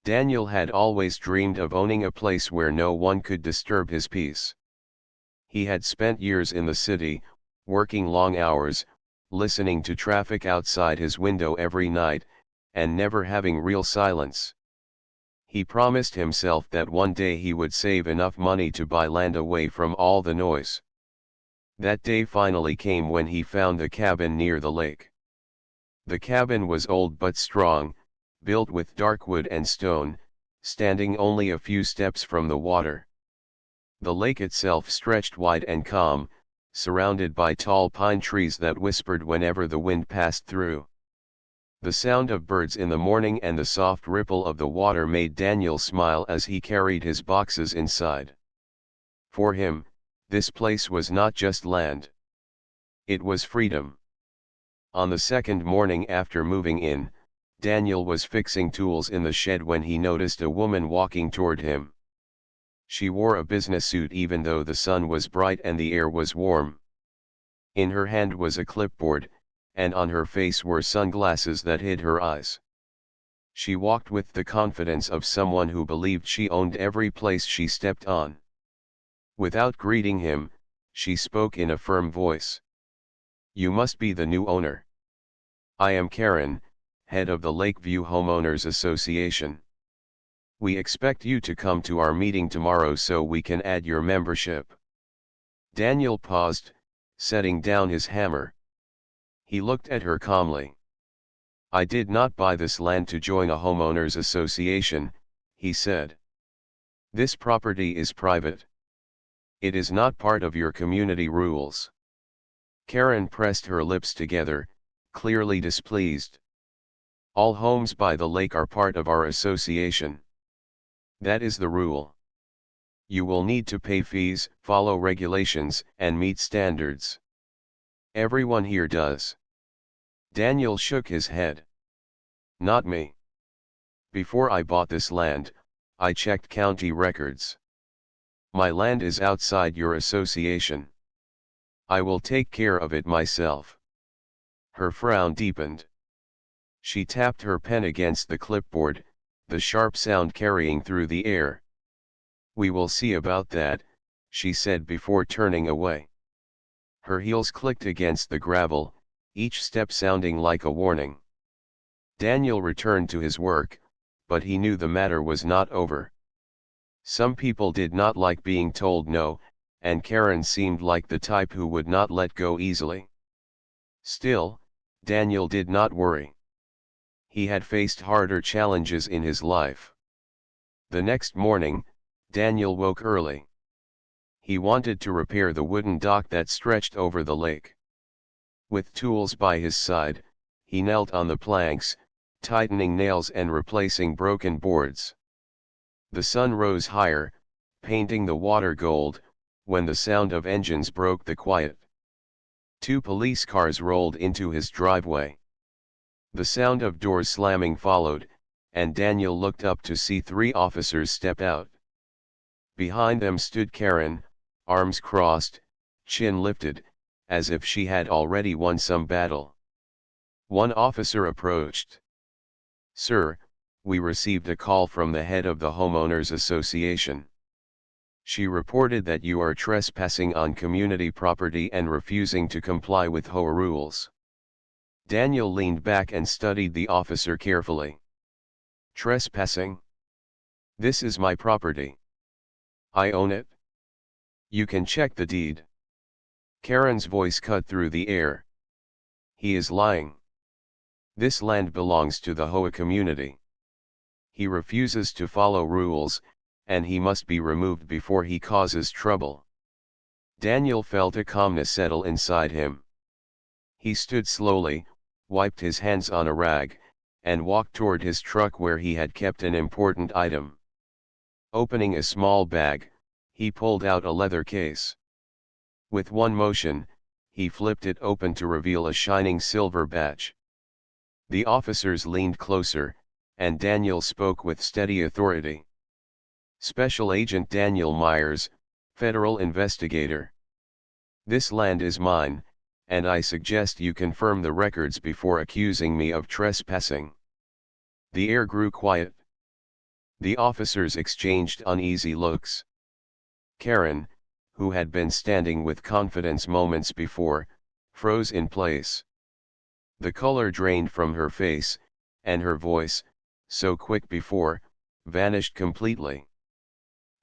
Daniel had always dreamed of owning a place where no one could disturb his peace. He had spent years in the city, working long hours, listening to traffic outside his window every night, and never having real silence. He promised himself that one day he would save enough money to buy land away from all the noise. That day finally came when he found a cabin near the lake. The cabin was old but strong, built with dark wood and stone, standing only a few steps from the water. The lake itself stretched wide and calm, surrounded by tall pine trees that whispered whenever the wind passed through. The sound of birds in the morning and the soft ripple of the water made Daniel smile as he carried his boxes inside. For him, this place was not just land. It was freedom. On the second morning after moving in, Daniel was fixing tools in the shed when he noticed a woman walking toward him. She wore a business suit even though the sun was bright and the air was warm. In her hand was a clipboard, and on her face were sunglasses that hid her eyes. She walked with the confidence of someone who believed she owned every place she stepped on. Without greeting him, she spoke in a firm voice. "You must be the new owner. I am Karen, head of the Lakeview Homeowners Association. We expect you to come to our meeting tomorrow so we can add your membership." Daniel paused, setting down his hammer. He looked at her calmly. "I did not buy this land to join a homeowners association," he said. "This property is private. It is not part of your community rules." Karen pressed her lips together, clearly displeased. "All homes by the lake are part of our association. That is the rule. You will need to pay fees, follow regulations, and meet standards. Everyone here does." Daniel shook his head. "Not me. Before I bought this land, I checked county records. My land is outside your association. I will take care of it myself." Her frown deepened. She tapped her pen against the clipboard, the sharp sound carrying through the air. "We will see about that," she said before turning away. Her heels clicked against the gravel, each step sounding like a warning. Daniel returned to his work, but he knew the matter was not over. Some people did not like being told no, and Karen seemed like the type who would not let go easily. Still, Daniel did not worry. He had faced harder challenges in his life. The next morning, Daniel woke early. He wanted to repair the wooden dock that stretched over the lake. With tools by his side, he knelt on the planks, tightening nails and replacing broken boards. The sun rose higher, painting the water gold, when the sound of engines broke the quiet. 2 police cars rolled into his driveway. The sound of doors slamming followed, and Daniel looked up to see 3 officers step out. Behind them stood Karen, arms crossed, chin lifted, as if she had already won some battle. One officer approached. "Sir, we received a call from the head of the Homeowners Association. She reported that you are trespassing on community property and refusing to comply with HOA rules." Daniel leaned back and studied the officer carefully. "Trespassing? This is my property. I own it. You can check the deed." Karen's voice cut through the air. "He is lying. This land belongs to the HOA community. He refuses to follow rules, and he must be removed before he causes trouble." Daniel felt a calmness settle inside him. He stood slowly, wiped his hands on a rag, and walked toward his truck where he had kept an important item. Opening a small bag, he pulled out a leather case. With one motion, he flipped it open to reveal a shining silver badge. The officers leaned closer, and Daniel spoke with steady authority. "Special Agent Daniel Myers, Federal Investigator. This land is mine, and I suggest you confirm the records before accusing me of trespassing." The air grew quiet. The officers exchanged uneasy looks. Karen, who had been standing with confidence moments before, froze in place. The color drained from her face, and her voice, so quick before, vanished completely.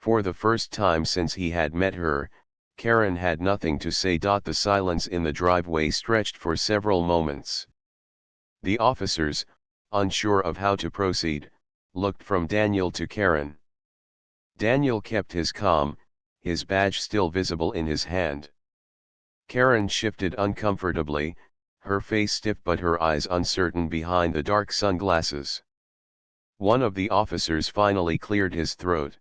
For the first time since he had met her, Karen had nothing to say. The silence in the driveway stretched for several moments. The officers, unsure of how to proceed, looked from Daniel to Karen. Daniel kept his calm, his badge still visible in his hand. Karen shifted uncomfortably, her face stiff but her eyes uncertain behind the dark sunglasses. One of the officers finally cleared his throat.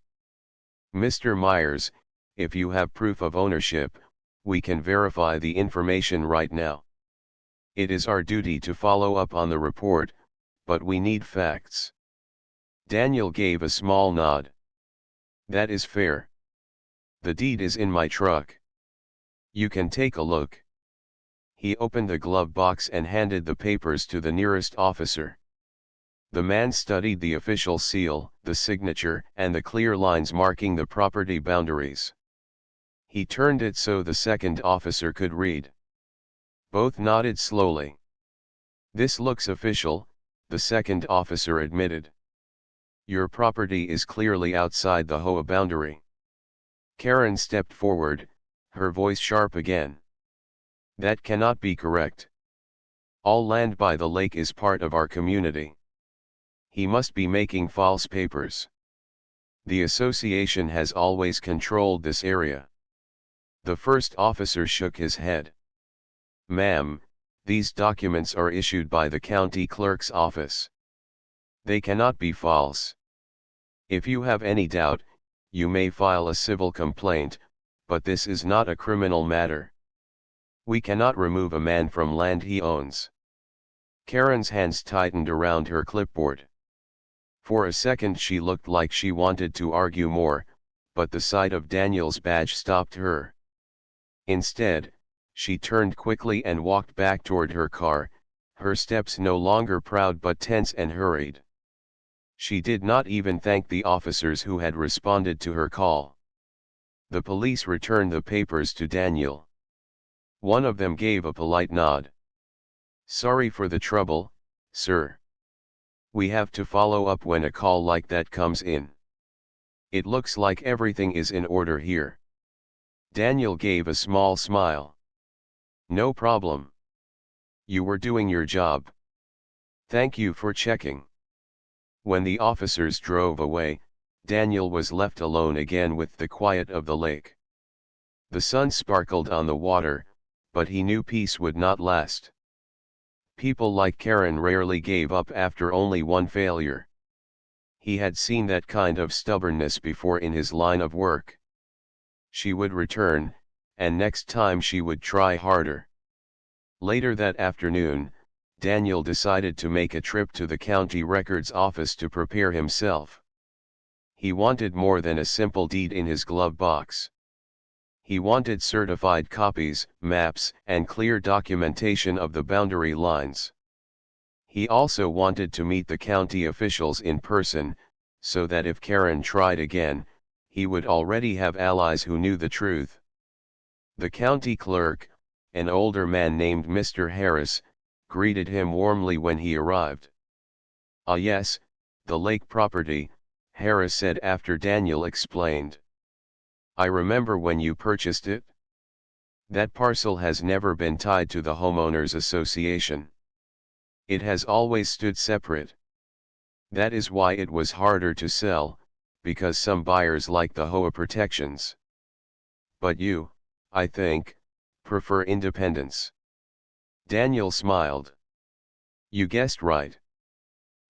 "Mr. Myers, if you have proof of ownership, we can verify the information right now. It is our duty to follow up on the report, but we need facts." Daniel gave a small nod. "That is fair. The deed is in my truck. You can take a look." He opened the glove box and handed the papers to the nearest officer. The man studied the official seal, the signature, and the clear lines marking the property boundaries. He turned it so the second officer could read. Both nodded slowly. "This looks official," the second officer admitted. "Your property is clearly outside the HOA boundary." Karen stepped forward, her voice sharp again. "That cannot be correct. All land by the lake is part of our community. He must be making false papers. The association has always controlled this area." The first officer shook his head. "Ma'am, these documents are issued by the county clerk's office. They cannot be false. If you have any doubt, you may file a civil complaint, but this is not a criminal matter. We cannot remove a man from land he owns." Karen's hands tightened around her clipboard. For a second she looked like she wanted to argue more, but the sight of Daniel's badge stopped her. Instead, she turned quickly and walked back toward her car, her steps no longer proud but tense and hurried. She did not even thank the officers who had responded to her call. The police returned the papers to Daniel. One of them gave a polite nod. "Sorry for the trouble, sir. We have to follow up when a call like that comes in. It looks like everything is in order here." Daniel gave a small smile. "No problem. You were doing your job. Thank you for checking." When the officers drove away, Daniel was left alone again with the quiet of the lake. The sun sparkled on the water, but he knew peace would not last. People like Karen rarely gave up after only one failure. He had seen that kind of stubbornness before in his line of work. She would return, and next time she would try harder. Later that afternoon, Daniel decided to make a trip to the county records office to prepare himself. He wanted more than a simple deed in his glove box. He wanted certified copies, maps, and clear documentation of the boundary lines. He also wanted to meet the county officials in person, so that if Karen tried again, he would already have allies who knew the truth. The county clerk, an older man named Mr. Harris, greeted him warmly when he arrived. "Ah yes, the lake property," Harris said after Daniel explained. "I remember when you purchased it. That parcel has never been tied to the homeowners association. It has always stood separate. That is why it was harder to sell, because some buyers like the HOA protections. But you, I think, prefer independence." Daniel smiled. "You guessed right.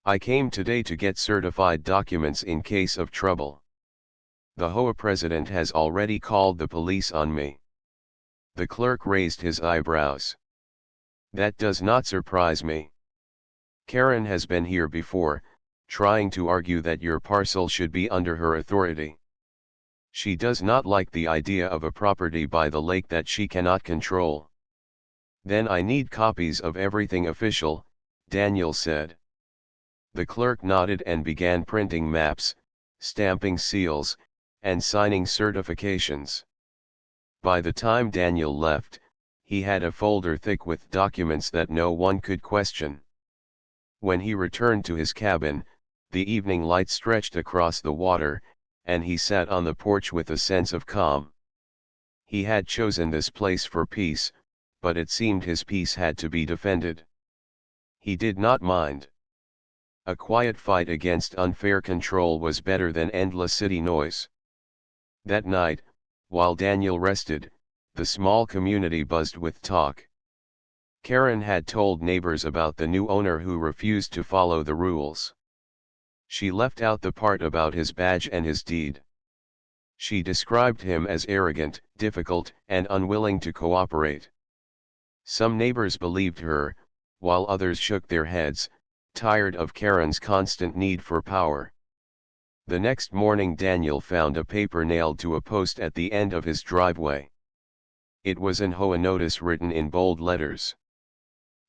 I came today to get certified documents in case of trouble. The HOA president has already called the police on me." The clerk raised his eyebrows. "That does not surprise me. Karen has been here before, trying to argue that your parcel should be under her authority. She does not like the idea of a property by the lake that she cannot control." "Then I need copies of everything official," Daniel said. The clerk nodded and began printing maps, stamping seals, and signing certifications. By the time Daniel left, he had a folder thick with documents that no one could question. When he returned to his cabin, the evening light stretched across the water, and he sat on the porch with a sense of calm. He had chosen this place for peace, but it seemed his peace had to be defended. He did not mind. A quiet fight against unfair control was better than endless city noise. That night, while Daniel rested, the small community buzzed with talk. Karen had told neighbors about the new owner who refused to follow the rules. She left out the part about his badge and his deed. She described him as arrogant, difficult, and unwilling to cooperate. Some neighbors believed her, while others shook their heads, tired of Karen's constant need for power. The next morning Daniel found a paper nailed to a post at the end of his driveway. It was an HOA notice written in bold letters.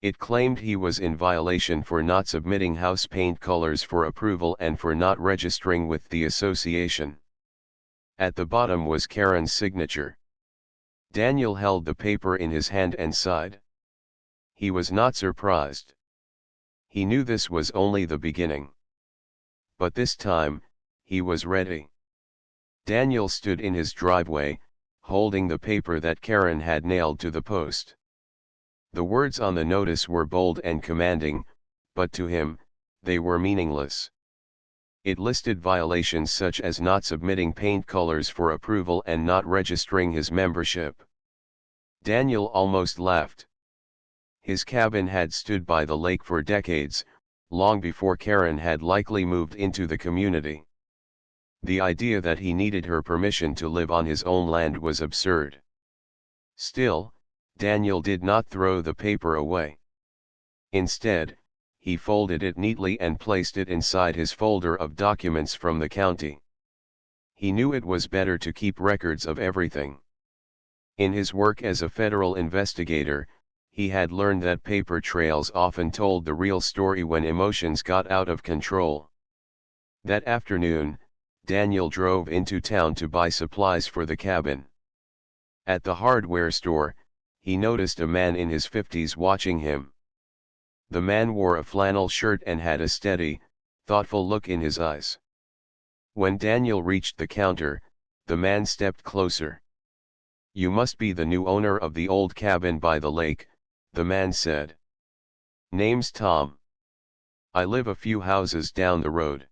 It claimed he was in violation for not submitting house paint colors for approval and for not registering with the association. At the bottom was Karen's signature. Daniel held the paper in his hand and sighed. He was not surprised. He knew this was only the beginning. But this time, he was ready. Daniel stood in his driveway, holding the paper that Karen had nailed to the post. The words on the notice were bold and commanding, but to him, they were meaningless. It listed violations such as not submitting paint colors for approval and not registering his membership. Daniel almost laughed. His cabin had stood by the lake for decades, long before Karen had likely moved into the community. The idea that he needed her permission to live on his own land was absurd. Still, Daniel did not throw the paper away. Instead, he folded it neatly and placed it inside his folder of documents from the county. He knew it was better to keep records of everything. In his work as a federal investigator, he had learned that paper trails often told the real story when emotions got out of control. That afternoon, Daniel drove into town to buy supplies for the cabin. At the hardware store, he noticed a man in his 50s watching him. The man wore a flannel shirt and had a steady, thoughtful look in his eyes. When Daniel reached the counter, the man stepped closer. "You must be the new owner of the old cabin by the lake," the man said. "Name's Tom. I live a few houses down the road."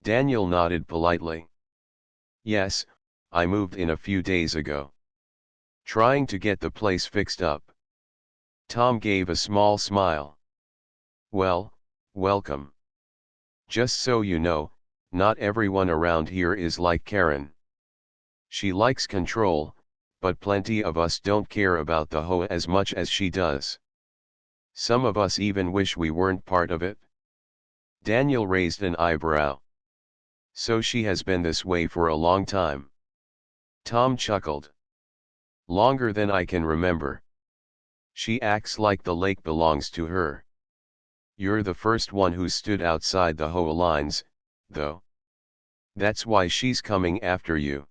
Daniel nodded politely. "Yes, I moved in a few days ago. Trying to get the place fixed up." Tom gave a small smile. "Well, welcome. Just so you know, not everyone around here is like Karen. She likes control, but plenty of us don't care about the HOA as much as she does. Some of us even wish we weren't part of it." Daniel raised an eyebrow. "So she has been this way for a long time?" Tom chuckled. "Longer than I can remember. She acts like the lake belongs to her. You're the first one who stood outside the HOA lines, though. That's why she's coming after you.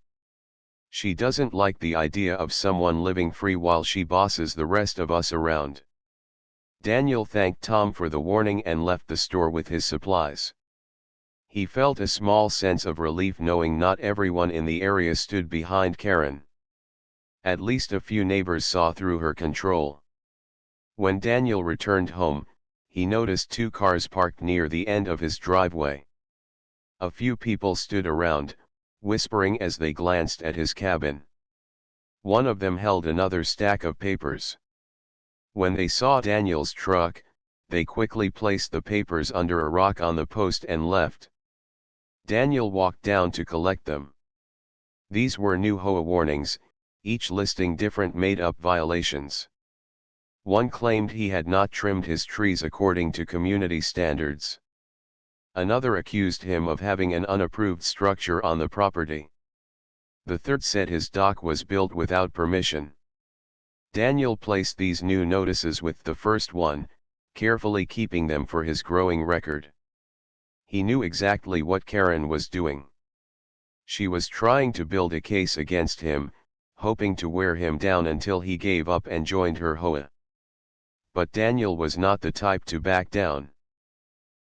She doesn't like the idea of someone living free while she bosses the rest of us around." Daniel thanked Tom for the warning and left the store with his supplies. He felt a small sense of relief knowing not everyone in the area stood behind Karen. At least a few neighbors saw through her control. When Daniel returned home, he noticed 2 cars parked near the end of his driveway. A few people stood around, whispering as they glanced at his cabin. One of them held another stack of papers. When they saw Daniel's truck, they quickly placed the papers under a rock on the post and left. Daniel walked down to collect them. These were new HOA warnings, each listing different made-up violations. One claimed he had not trimmed his trees according to community standards. Another accused him of having an unapproved structure on the property. The third said his dock was built without permission. Daniel placed these new notices with the first one, carefully keeping them for his growing record. He knew exactly what Karen was doing. She was trying to build a case against him, hoping to wear him down until he gave up and joined her HOA. But Daniel was not the type to back down.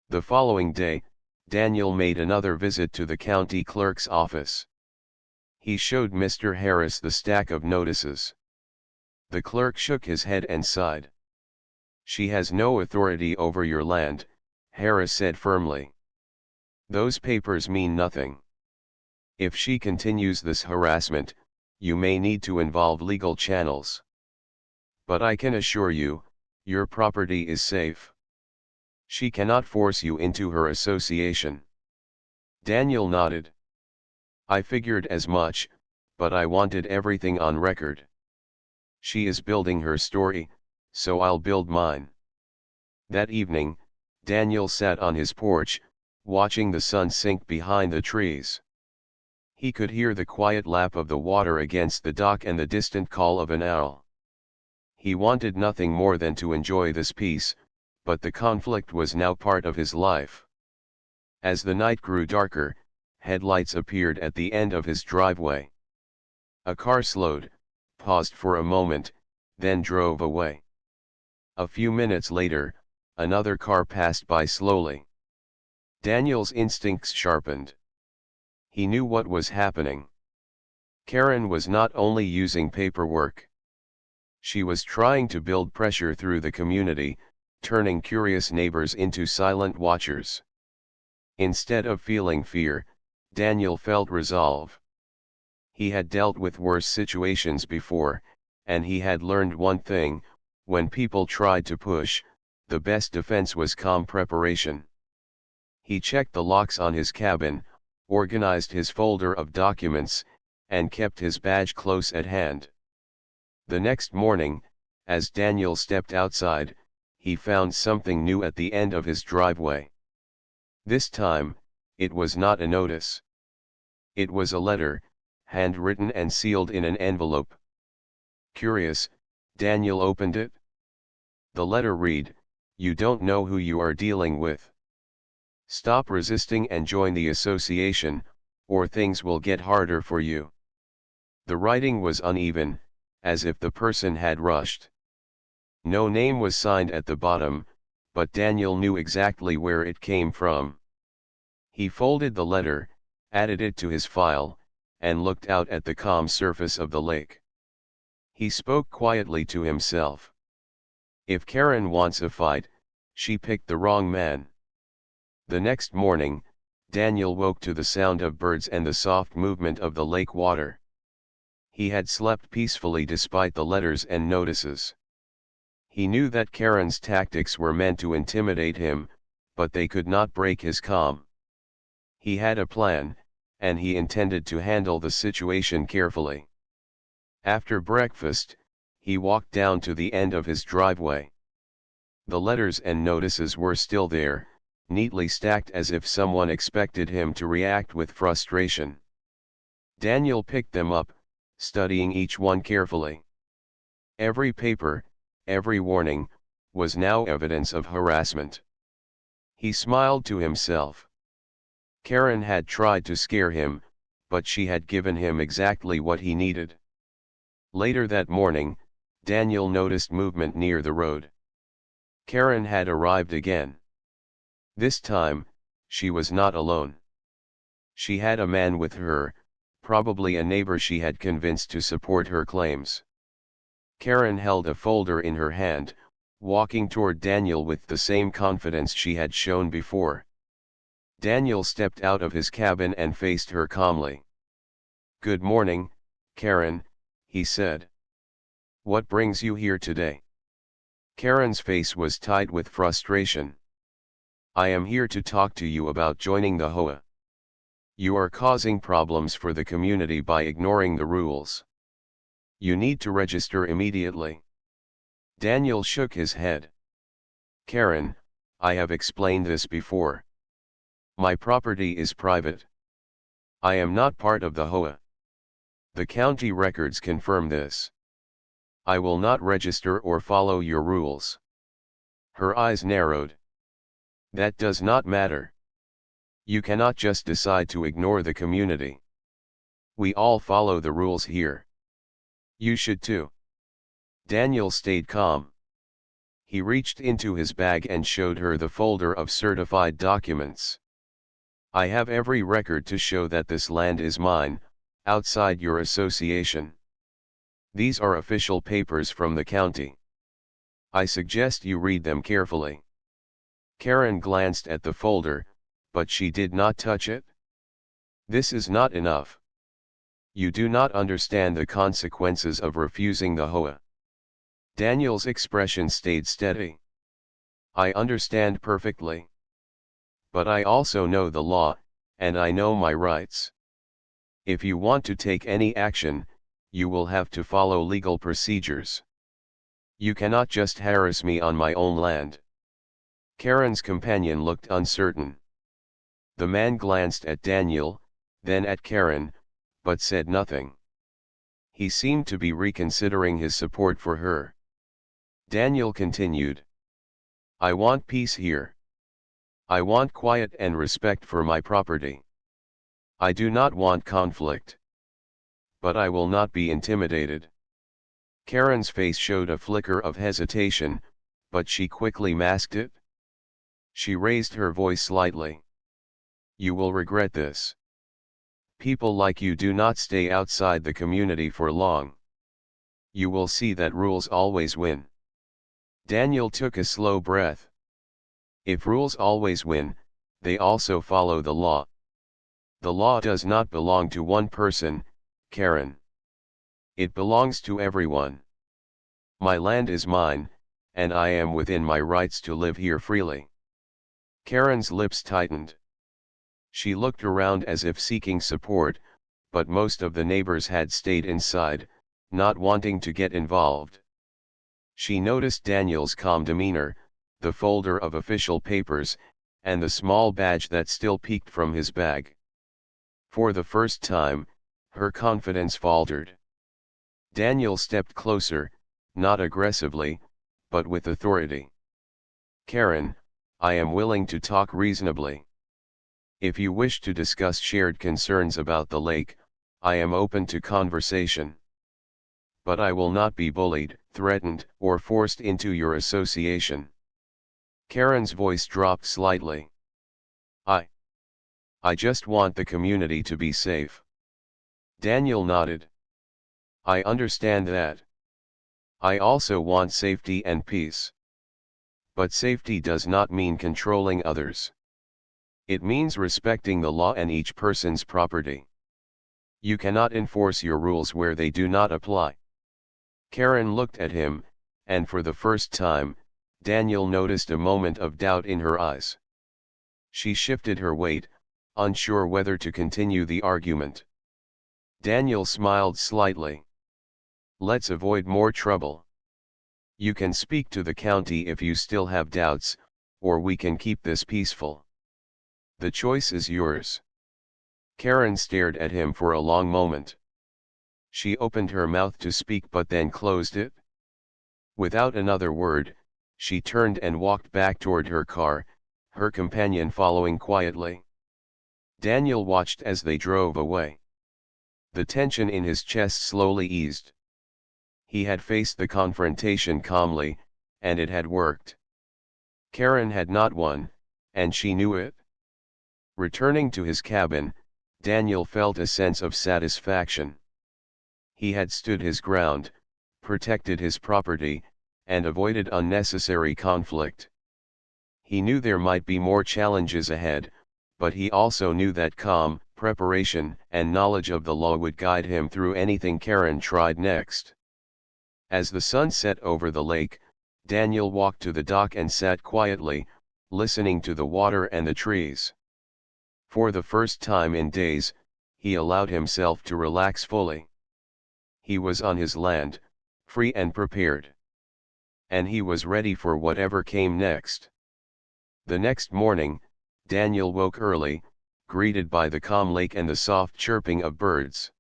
The following day, Daniel made another visit to the county clerk's office. He showed Mr. Harris the stack of notices. The clerk shook his head and sighed. "She has no authority over your land," Harris said firmly. "Those papers mean nothing. If she continues this harassment, you may need to involve legal channels. But I can assure you, your property is safe. She cannot force you into her association." Daniel nodded. "I figured as much, but I wanted everything on record. She is building her story, so I'll build mine." That evening, Daniel sat on his porch, watching the sun sink behind the trees. He could hear the quiet lap of the water against the dock and the distant call of an owl. He wanted nothing more than to enjoy this peace, but the conflict was now part of his life. As the night grew darker, headlights appeared at the end of his driveway. A car slowed, paused for a moment, then drove away. A few minutes later, another car passed by slowly. Daniel's instincts sharpened. He knew what was happening. Karen was not only using paperwork. She was trying to build pressure through the community, turning curious neighbors into silent watchers. Instead of feeling fear, Daniel felt resolve. He had dealt with worse situations before, and he had learned one thing: when people tried to push, the best defense was calm preparation. He checked the locks on his cabin, organized his folder of documents, and kept his badge close at hand. The next morning, as Daniel stepped outside, he found something new at the end of his driveway. This time, it was not a notice. It was a letter, handwritten and sealed in an envelope. Curious, Daniel opened it. The letter read, "You don't know who you are dealing with. Stop resisting and join the association, or things will get harder for you." The writing was uneven, as if the person had rushed. No name was signed at the bottom, but Daniel knew exactly where it came from. He folded the letter, added it to his file, and looked out at the calm surface of the lake. He spoke quietly to himself. If Karen wants a fight, she picked the wrong man. The next morning, Daniel woke to the sound of birds and the soft movement of the lake water. He had slept peacefully despite the letters and notices. He knew that Karen's tactics were meant to intimidate him, but they could not break his calm. He had a plan, and he intended to handle the situation carefully. After breakfast, he walked down to the end of his driveway. The letters and notices were still there, neatly stacked as if someone expected him to react with frustration. Daniel picked them up, studying each one carefully. Every paper, every warning, was now evidence of harassment. He smiled to himself. Karen had tried to scare him, but she had given him exactly what he needed. Later that morning, Daniel noticed movement near the road. Karen had arrived again. This time, she was not alone. She had a man with her, probably a neighbor she had convinced to support her claims. Karen held a folder in her hand, walking toward Daniel with the same confidence she had shown before. Daniel stepped out of his cabin and faced her calmly. "Good morning, Karen," he said. "What brings you here today?" Karen's face was tight with frustration. "I am here to talk to you about joining the HOA. You are causing problems for the community by ignoring the rules. You need to register immediately." Daniel shook his head. "Karen, I have explained this before. My property is private. I am not part of the HOA. The county records confirm this. I will not register or follow your rules." Her eyes narrowed. "That does not matter. You cannot just decide to ignore the community. We all follow the rules here. You should too. Daniel stayed calm. He reached into his bag and showed her the folder of certified documents. I have every record to show that this land is mine, outside your association. These are official papers from the county. I suggest you read them carefully. Karen glanced at the folder, but she did not touch it. This is not enough. You do not understand the consequences of refusing the HOA. Daniel's expression stayed steady. I understand perfectly. But I also know the law, and I know my rights. If you want to take any action, you will have to follow legal procedures. You cannot just harass me on my own land. Karen's companion looked uncertain. The man glanced at Daniel, then at Karen, but said nothing. He seemed to be reconsidering his support for her. Daniel continued. I want peace here. I want quiet and respect for my property. I do not want conflict. But I will not be intimidated. Karen's face showed a flicker of hesitation, but she quickly masked it. She raised her voice slightly. You will regret this. People like you do not stay outside the community for long. You will see that rules always win. Daniel took a slow breath. If rules always win, they also follow the law. The law does not belong to one person, Karen. It belongs to everyone. My land is mine, and I am within my rights to live here freely. Karen's lips tightened. She looked around as if seeking support, but most of the neighbors had stayed inside, not wanting to get involved. She noticed Daniel's calm demeanor, the folder of official papers, and the small badge that still peeked from his bag. For the first time, her confidence faltered. Daniel stepped closer, not aggressively, but with authority. Karen, I am willing to talk reasonably. If you wish to discuss shared concerns about the lake, I am open to conversation. But I will not be bullied, threatened, or forced into your association. Karen's voice dropped slightly. I just want the community to be safe. Daniel nodded. I understand that. I also want safety and peace. But safety does not mean controlling others. It means respecting the law and each person's property. You cannot enforce your rules where they do not apply. Karen looked at him, and for the first time, Daniel noticed a moment of doubt in her eyes. She shifted her weight, unsure whether to continue the argument. Daniel smiled slightly. Let's avoid more trouble. You can speak to the county if you still have doubts, or we can keep this peaceful. The choice is yours. Karen stared at him for a long moment. She opened her mouth to speak but then closed it. Without another word, she turned and walked back toward her car, her companion following quietly. Daniel watched as they drove away. The tension in his chest slowly eased. He had faced the confrontation calmly, and it had worked. Karen had not won, and she knew it. Returning to his cabin, Daniel felt a sense of satisfaction. He had stood his ground, protected his property, and avoided unnecessary conflict. He knew there might be more challenges ahead, but he also knew that calm, preparation, and knowledge of the law would guide him through anything Karen tried next. As the sun set over the lake, Daniel walked to the dock and sat quietly, listening to the water and the trees. For the first time in days, he allowed himself to relax fully. He was on his land, free and prepared. And he was ready for whatever came next. The next morning, Daniel woke early, greeted by the calm lake and the soft chirping of birds.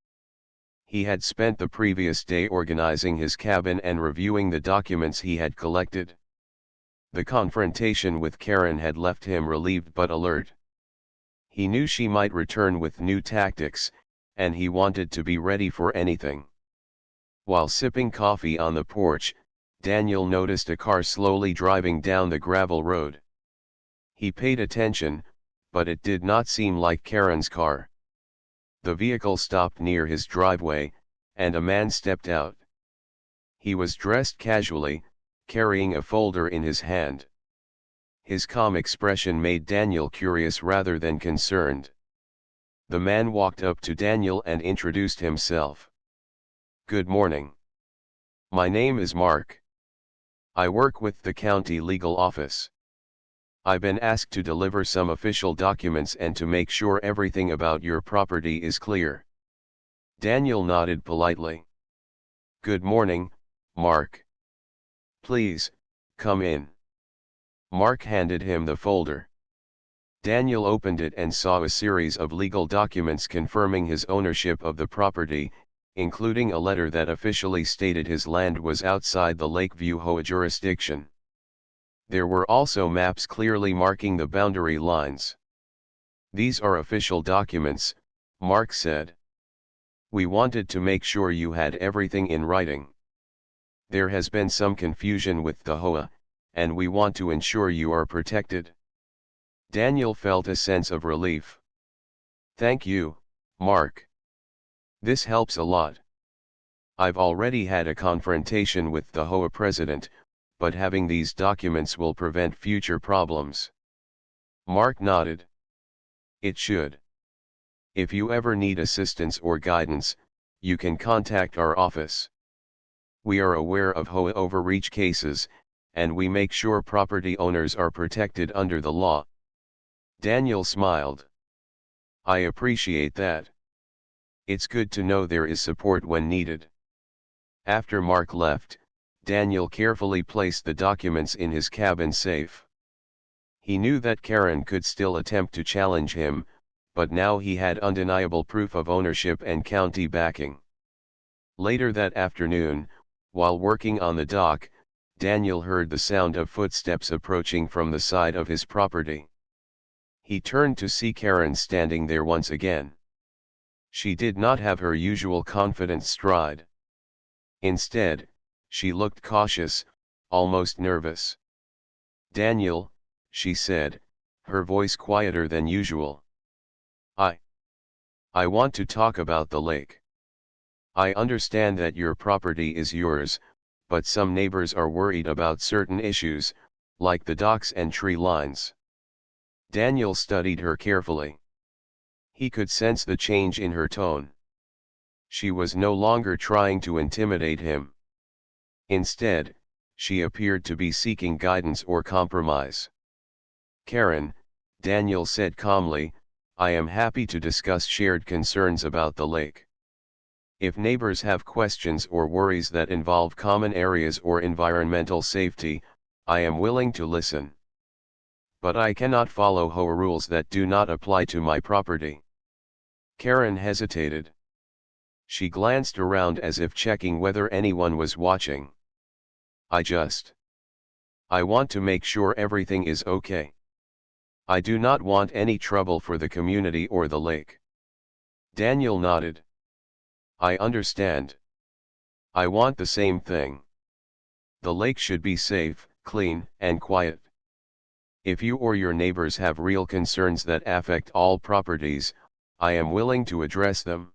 He had spent the previous day organizing his cabin and reviewing the documents he had collected. The confrontation with Karen had left him relieved but alert. He knew she might return with new tactics, and he wanted to be ready for anything. While sipping coffee on the porch, Daniel noticed a car slowly driving down the gravel road. He paid attention, but it did not seem like Karen's car. The vehicle stopped near his driveway, and a man stepped out. He was dressed casually, carrying a folder in his hand. His calm expression made Daniel curious rather than concerned. The man walked up to Daniel and introduced himself. "Good morning. My name is Mark. I work with the county legal office. I've been asked to deliver some official documents and to make sure everything about your property is clear." Daniel nodded politely. "Good morning, Mark. Please, come in." Mark handed him the folder. Daniel opened it and saw a series of legal documents confirming his ownership of the property, including a letter that officially stated his land was outside the Lakeview HOA jurisdiction. There were also maps clearly marking the boundary lines. "These are official documents," Mark said. "We wanted to make sure you had everything in writing. There has been some confusion with the HOA, and we want to ensure you are protected." Daniel felt a sense of relief. "Thank you, Mark. This helps a lot. I've already had a confrontation with the HOA president, but having these documents will prevent future problems." Mark nodded. "It should. If you ever need assistance or guidance, you can contact our office. We are aware of HOA overreach cases, and we make sure property owners are protected under the law." Daniel smiled. "I appreciate that. It's good to know there is support when needed." After Mark left, Daniel carefully placed the documents in his cabin safe. He knew that Karen could still attempt to challenge him, but now he had undeniable proof of ownership and county backing. Later that afternoon, while working on the dock, Daniel heard the sound of footsteps approaching from the side of his property. He turned to see Karen standing there once again. She did not have her usual confident stride. Instead, she looked cautious, almost nervous. "Daniel," she said, her voice quieter than usual. I want to talk about the lake. I understand that your property is yours, but some neighbors are worried about certain issues, like the docks and tree lines." Daniel studied her carefully. He could sense the change in her tone. She was no longer trying to intimidate him. Instead, she appeared to be seeking guidance or compromise. "Karen," Daniel said calmly, "I am happy to discuss shared concerns about the lake. If neighbors have questions or worries that involve common areas or environmental safety, I am willing to listen. But I cannot follow HOA rules that do not apply to my property." Karen hesitated. She glanced around as if checking whether anyone was watching. I want to make sure everything is okay. I do not want any trouble for the community or the lake." Daniel nodded. "I understand. I want the same thing. The lake should be safe, clean, and quiet. If you or your neighbors have real concerns that affect all properties, I am willing to address them.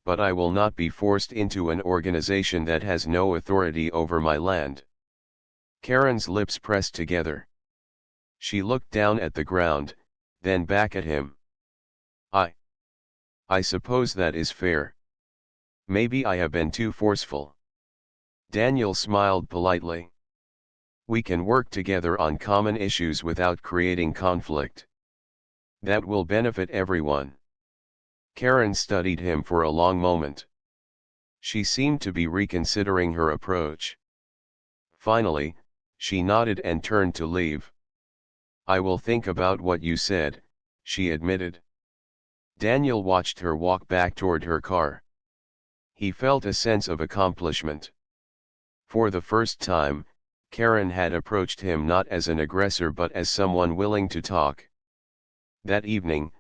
But I will not be forced into an organization that has no authority over my land." Karen's lips pressed together. She looked down at the ground, then back at him. I suppose that is fair. Maybe I have been too forceful." Daniel smiled politely. "We can work together on common issues without creating conflict. That will benefit everyone." Karen studied him for a long moment. She seemed to be reconsidering her approach. Finally, she nodded and turned to leave. "I will think about what you said," she admitted. Daniel watched her walk back toward her car. He felt a sense of accomplishment. For the first time, Karen had approached him not as an aggressor but as someone willing to talk. That evening,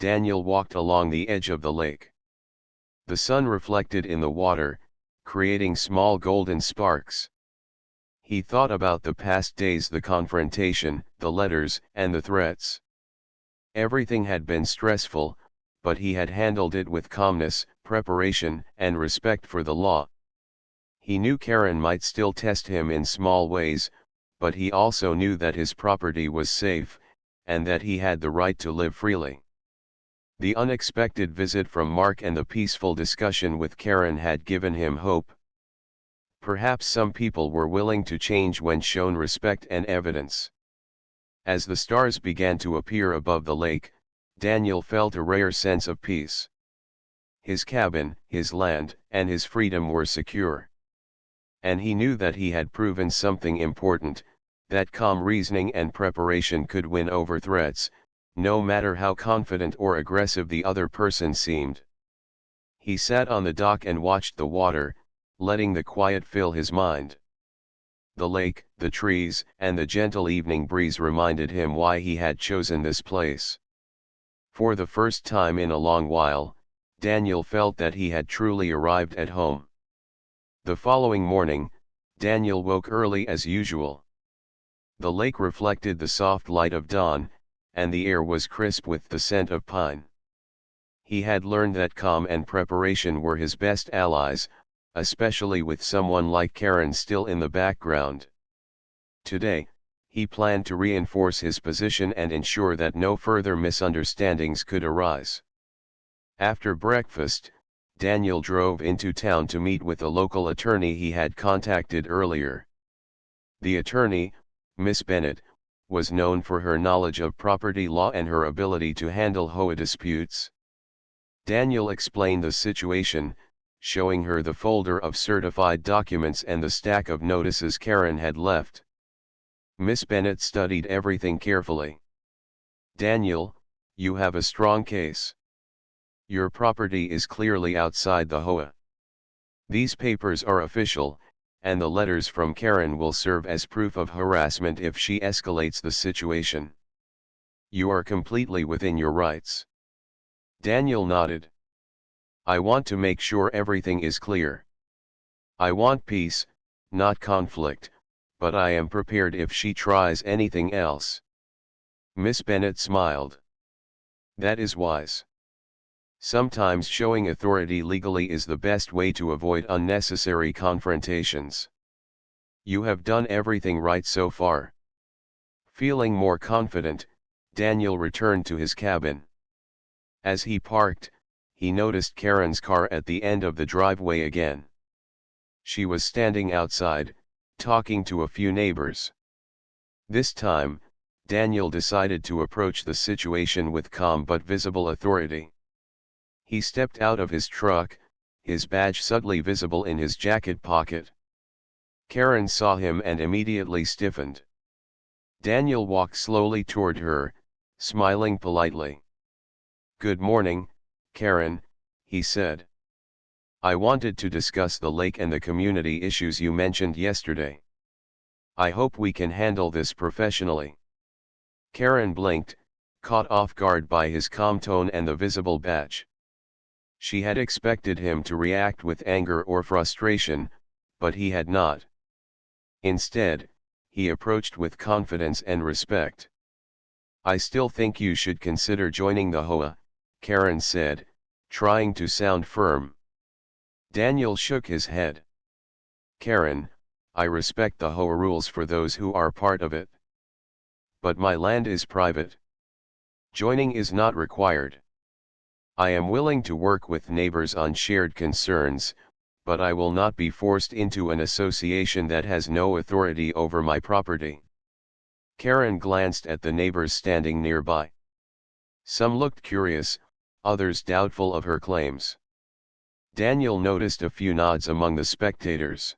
Daniel walked along the edge of the lake. The sun reflected in the water, creating small golden sparks. He thought about the past days, the confrontation, the letters, and the threats. Everything had been stressful, but he had handled it with calmness, preparation, and respect for the law. He knew Karen might still test him in small ways, but he also knew that his property was safe, and that he had the right to live freely. The unexpected visit from Mark and the peaceful discussion with Karen had given him hope. Perhaps some people were willing to change when shown respect and evidence. As the stars began to appear above the lake, Daniel felt a rare sense of peace. His cabin, his land, and his freedom were secure. And he knew that he had proven something important, that calm reasoning and preparation could win over threats, no matter how confident or aggressive the other person seemed. He sat on the dock and watched the water, letting the quiet fill his mind. The lake, the trees, and the gentle evening breeze reminded him why he had chosen this place. For the first time in a long while, Daniel felt that he had truly arrived at home. The following morning, Daniel woke early as usual. The lake reflected the soft light of dawn, and the air was crisp with the scent of pine. He had learned that calm and preparation were his best allies, especially with someone like Karen still in the background. Today, he planned to reinforce his position and ensure that no further misunderstandings could arise. After breakfast, Daniel drove into town to meet with a local attorney he had contacted earlier. The attorney, Miss Bennett, was known for her knowledge of property law and her ability to handle HOA disputes. Daniel explained the situation, showing her the folder of certified documents and the stack of notices Karen had left. Miss Bennett studied everything carefully. "Daniel, you have a strong case. Your property is clearly outside the HOA. These papers are official, and the letters from Karen will serve as proof of harassment if she escalates the situation. You are completely within your rights." Daniel nodded. "I want to make sure everything is clear. I want peace, not conflict, but I am prepared if she tries anything else." Miss Bennett smiled. "That is wise. Sometimes showing authority legally is the best way to avoid unnecessary confrontations. You have done everything right so far." Feeling more confident, Daniel returned to his cabin. As he parked, he noticed Karen's car at the end of the driveway again. She was standing outside, talking to a few neighbors. This time, Daniel decided to approach the situation with calm but visible authority. He stepped out of his truck, his badge subtly visible in his jacket pocket. Karen saw him and immediately stiffened. Daniel walked slowly toward her, smiling politely. "Good morning, Karen," he said. "I wanted to discuss the lake and the community issues you mentioned yesterday. I hope we can handle this professionally." Karen blinked, caught off guard by his calm tone and the visible badge. She had expected him to react with anger or frustration, but he had not. Instead, he approached with confidence and respect. "I still think you should consider joining the HOA," Karen said, trying to sound firm. Daniel shook his head. "Karen, I respect the HOA rules for those who are part of it. But my land is private. Joining is not required. I am willing to work with neighbors on shared concerns, but I will not be forced into an association that has no authority over my property." Karen glanced at the neighbors standing nearby. Some looked curious, others doubtful of her claims. Daniel noticed a few nods among the spectators.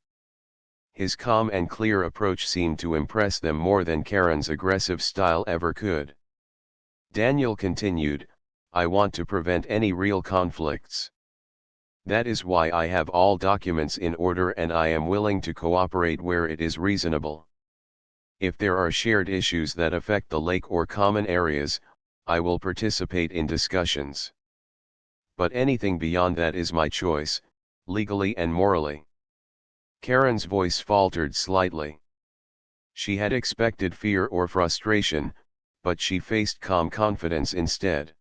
His calm and clear approach seemed to impress them more than Karen's aggressive style ever could. Daniel continued, "I want to prevent any real conflicts. That is why I have all documents in order and I am willing to cooperate where it is reasonable. If there are shared issues that affect the lake or common areas, I will participate in discussions. But anything beyond that is my choice, legally and morally. Karen's voice faltered slightly. She had expected fear or frustration, but she faced calm confidence instead.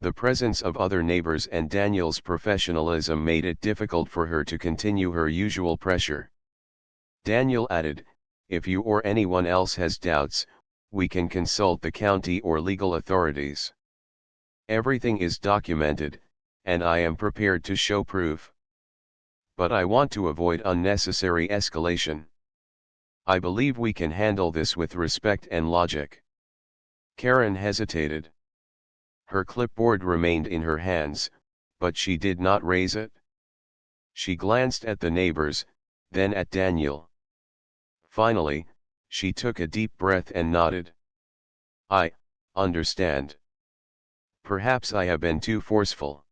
The presence of other neighbors and Daniel's professionalism made it difficult for her to continue her usual pressure. Daniel added, "If you or anyone else has doubts, we can consult the county or legal authorities. Everything is documented, and I am prepared to show proof. But I want to avoid unnecessary escalation. I believe we can handle this with respect and logic." Karen hesitated. Her clipboard remained in her hands, but she did not raise it. She glanced at the neighbors, then at Daniel. Finally, she took a deep breath and nodded. "I understand. Perhaps I have been too forceful.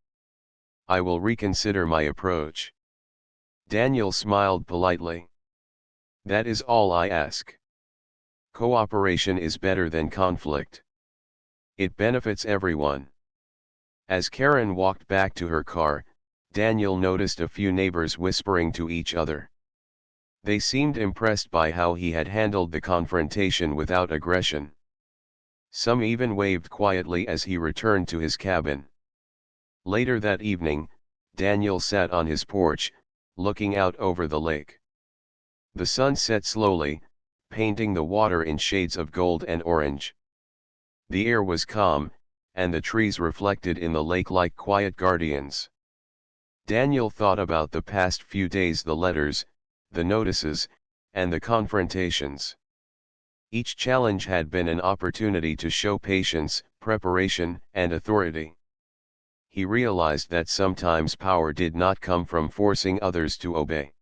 I will reconsider my approach." Daniel smiled politely. "That is all I ask. Cooperation is better than conflict. It benefits everyone." As Karen walked back to her car, Daniel noticed a few neighbors whispering to each other. They seemed impressed by how he had handled the confrontation without aggression. Some even waved quietly as he returned to his cabin. Later that evening, Daniel sat on his porch, looking out over the lake. The sun set slowly, painting the water in shades of gold and orange. The air was calm, and the trees reflected in the lake like quiet guardians. Daniel thought about the past few days, the letters, the notices, and the confrontations. Each challenge had been an opportunity to show patience, preparation, and authority. He realized that sometimes power did not come from forcing others to obey.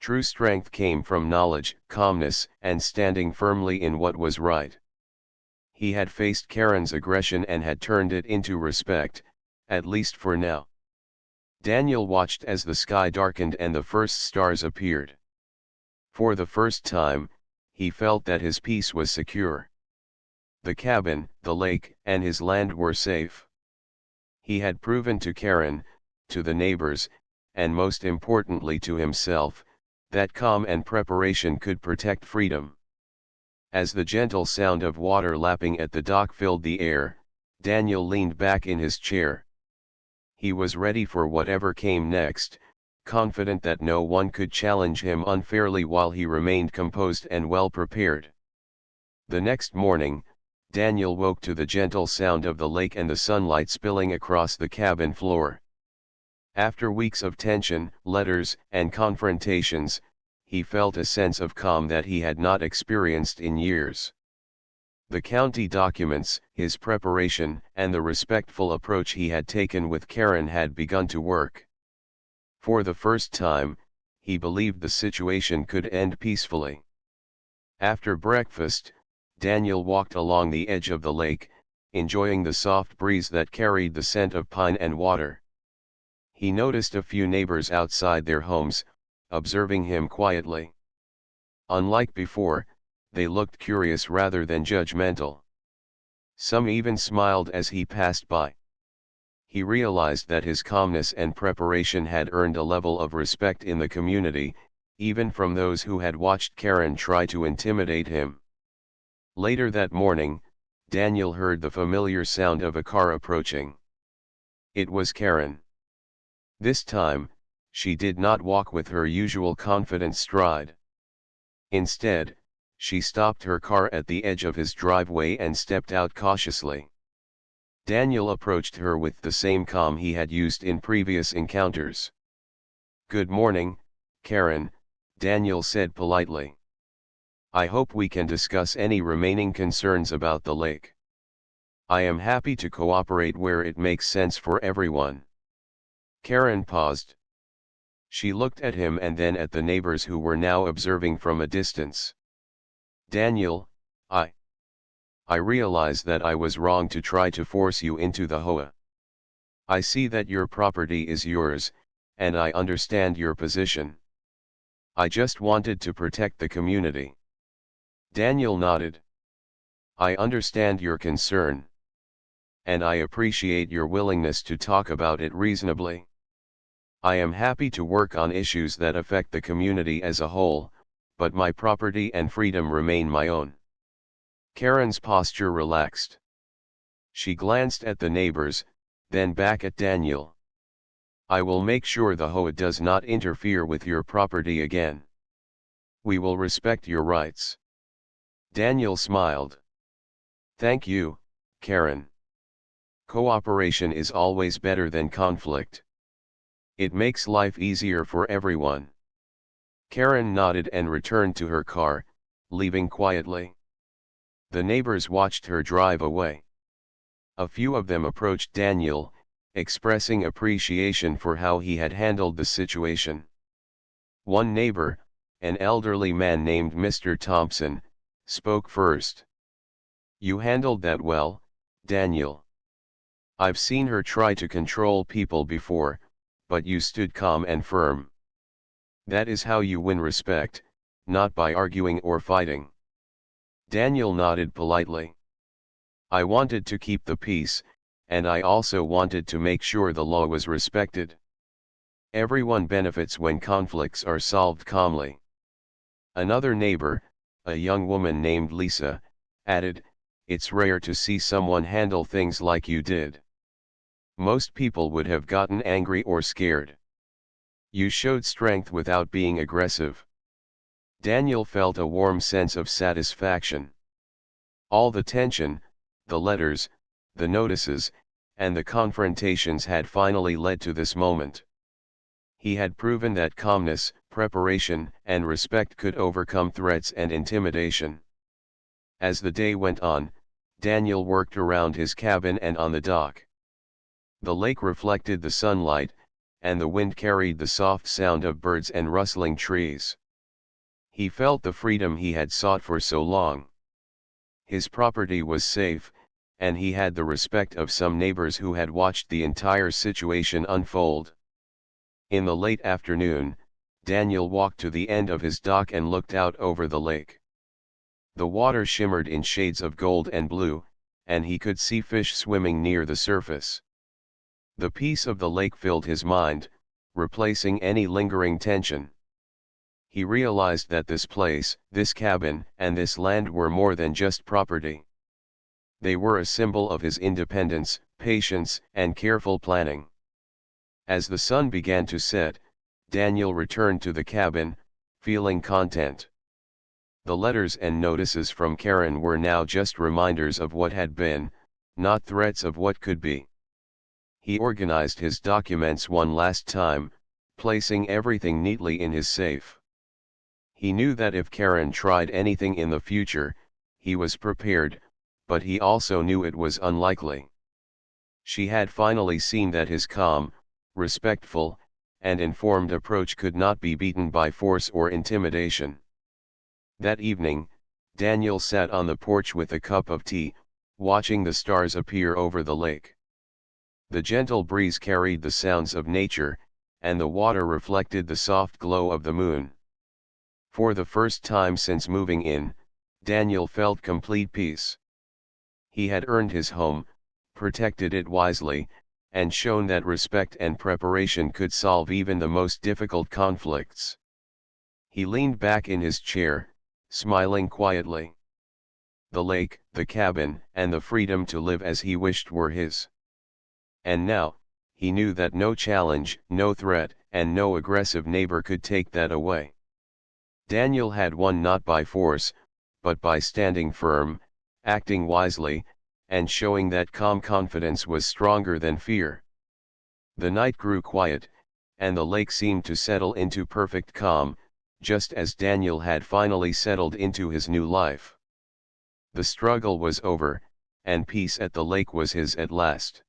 True strength came from knowledge, calmness, and standing firmly in what was right. He had faced Karen's aggression and had turned it into respect, at least for now. Daniel watched as the sky darkened and the first stars appeared. For the first time, he felt that his peace was secure. The cabin, the lake, and his land were safe. He had proven to Karen, to the neighbors, and most importantly to himself, that calm and preparation could protect freedom. As the gentle sound of water lapping at the dock filled the air, Daniel leaned back in his chair. He was ready for whatever came next, confident that no one could challenge him unfairly while he remained composed and well prepared. The next morning, Daniel woke to the gentle sound of the lake and the sunlight spilling across the cabin floor. After weeks of tension, letters, and confrontations, he felt a sense of calm that he had not experienced in years. The county documents, his preparation, and the respectful approach he had taken with Karen had begun to work. For the first time, he believed the situation could end peacefully. After breakfast, Daniel walked along the edge of the lake, enjoying the soft breeze that carried the scent of pine and water. He noticed a few neighbors outside their homes, observing him quietly. Unlike before, they looked curious rather than judgmental. Some even smiled as he passed by. He realized that his calmness and preparation had earned a level of respect in the community, even from those who had watched Karen try to intimidate him. Later that morning, Daniel heard the familiar sound of a car approaching. It was Karen. This time, she did not walk with her usual confident stride. Instead, she stopped her car at the edge of his driveway and stepped out cautiously. Daniel approached her with the same calm he had used in previous encounters. "Good morning, Karen," Daniel said politely. "I hope we can discuss any remaining concerns about the lake. I am happy to cooperate where it makes sense for everyone." Karen paused. She looked at him and then at the neighbors who were now observing from a distance. "Daniel, I realize that I was wrong to try to force you into the HOA. I see that your property is yours, and I understand your position. I just wanted to protect the community." Daniel nodded. "I understand your concern. and I appreciate your willingness to talk about it reasonably. I am happy to work on issues that affect the community as a whole, but my property and freedom remain my own." Karen's posture relaxed. She glanced at the neighbors, then back at Daniel. "I will make sure the HOA does not interfere with your property again. We will respect your rights." Daniel smiled. "Thank you, Karen. Cooperation is always better than conflict. It makes life easier for everyone." Karen nodded and returned to her car, leaving quietly. The neighbors watched her drive away. A few of them approached Daniel, expressing appreciation for how he had handled the situation. One neighbor, an elderly man named Mr. Thompson, spoke first. "You handled that well, Daniel. I've seen her try to control people before, but you stood calm and firm. That is how you win respect, not by arguing or fighting." Daniel nodded politely. "I wanted to keep the peace, and I also wanted to make sure the law was respected. Everyone benefits when conflicts are solved calmly." Another neighbor, a young woman named Lisa, added, "It's rare to see someone handle things like you did. Most people would have gotten angry or scared. You showed strength without being aggressive." Daniel felt a warm sense of satisfaction. All the tension, the letters, the notices, and the confrontations had finally led to this moment. He had proven that calmness, preparation, and respect could overcome threats and intimidation. As the day went on, Daniel worked around his cabin and on the dock. The lake reflected the sunlight, and the wind carried the soft sound of birds and rustling trees. He felt the freedom he had sought for so long. His property was safe, and he had the respect of some neighbors who had watched the entire situation unfold. In the late afternoon, Daniel walked to the end of his dock and looked out over the lake. The water shimmered in shades of gold and blue, and he could see fish swimming near the surface. The peace of the lake filled his mind, replacing any lingering tension. He realized that this place, this cabin, and this land were more than just property. They were a symbol of his independence, patience, and careful planning. As the sun began to set, Daniel returned to the cabin, feeling content. The letters and notices from Karen were now just reminders of what had been, not threats of what could be. He organized his documents one last time, placing everything neatly in his safe. He knew that if Karen tried anything in the future, he was prepared, but he also knew it was unlikely. She had finally seen that his calm, respectful, and informed approach could not be beaten by force or intimidation. That evening, Daniel sat on the porch with a cup of tea, watching the stars appear over the lake. The gentle breeze carried the sounds of nature, and the water reflected the soft glow of the moon. For the first time since moving in, Daniel felt complete peace. He had earned his home, protected it wisely, and shown that respect and preparation could solve even the most difficult conflicts. He leaned back in his chair, smiling quietly. The lake, the cabin, and the freedom to live as he wished were his. And now, he knew that no challenge, no threat, and no aggressive neighbor could take that away. Daniel had won not by force, but by standing firm, acting wisely, and showing that calm confidence was stronger than fear. The night grew quiet, and the lake seemed to settle into perfect calm, just as Daniel had finally settled into his new life. The struggle was over, and peace at the lake was his at last.